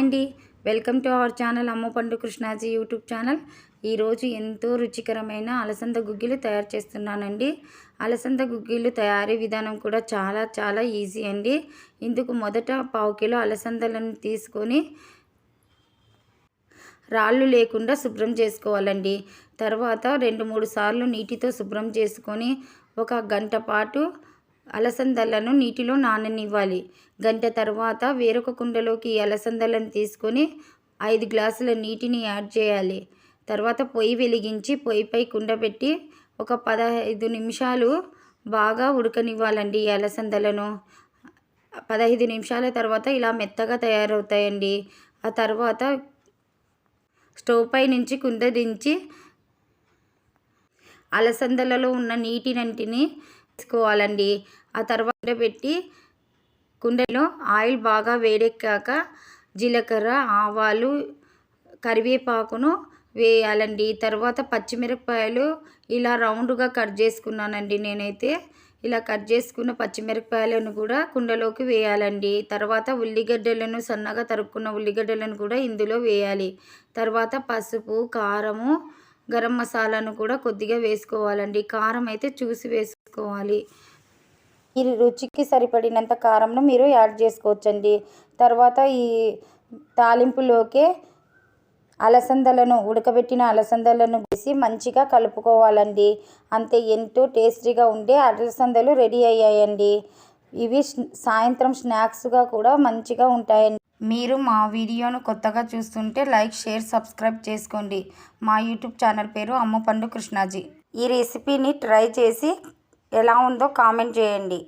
అండి, welcome to our channel Ammapandu Krishnaji YouTube channel. ఈరోజు ఎంతో రుచికరమైన అలసంద గుగ్గిలు తయారు చేస్తున్నానండి. అలసంద గుగ్గిలు తయారీ విధానం కూడా చాలా ఈజీ అండి. ఇందుకు మొదట 1/2 కిలో అలసందలను తీసుకొని రాళ్ళు లేకుండా శుభ్రం చేసుకోవాలండి. తర్వాత 2-3 సార్లు నీటితో శుభ్రం చేసుకొని 1 గంట పాటు అలసందలను నీటిలో నాననివ్వాలి. గంట తర్వాత వేరొక కుండలోకి ఈ అలసందలను తీసుకొని 5 గ్లాసుల నీటిని యాడ్ చేయాలి. తర్వాత పొయ్యి వెలిగించి పొయ్యిపై కుండ పెట్టి ఒక 15 నిమిషాలు బాగా ఉడకనివ్వాలండి. ఈ అలసందలను 15 నిమిషాల తర్వాత ఇలా మెత్తగా తయారవుతాయండి. ఆ తర్వాత స్టవ్ పై నుంచి కుండ దించి అలసందలలో ఉన్న నీటినంటిని తీసుకోవాలండి. ఆ తర్వాత పెట్టి కుండలో ఆయిల్ బాగా వేడెక్కాక జీలకర్ర, ఆవాలు, కరివేపాకును వేయాలండి. తర్వాత పచ్చిమిరపకాయలు ఇలా రౌండ్గా కట్ చేసుకున్నానండి. నేనైతే ఇలా కట్ చేసుకున్న పచ్చిమిరపకాయలను కూడా కుండలోకి వేయాలండి. తర్వాత ఉల్లిగడ్డలను సన్నగా తరుక్కున్న ఉల్లిగడ్డలను కూడా ఇందులో వేయాలి. తర్వాత పసుపు, కారము, గరం మసాలాను కూడా కొద్దిగా వేసుకోవాలండి. కారం అయితే చూసి వేసుకోవాలి. ఈ రుచికి సరిపడినంత కారంను మీరు యాడ్ చేసుకోవచ్చండి. తర్వాత ఈ తాలింపులోకే ఉడకబెట్టిన అలసందలను వేసి మంచిగా కలుపుకోవాలండి. అంతే, ఎంతో టేస్టీగా ఉండే అలసందలు రెడీ అయ్యాయండి. ఇవి సాయంత్రం స్నాక్స్గా కూడా మంచిగా ఉంటాయండి. మీరు మా వీడియోను కొత్తగా చూస్తుంటే లైక్, షేర్, సబ్స్క్రైబ్ చేసుకోండి. మా యూట్యూబ్ ఛానల్ పేరు అమ్మపండు కృష్ణాజీ. ఈ రెసిపీని ట్రై చేసి ఎలా ఉందో కామెంట్ చేయండి.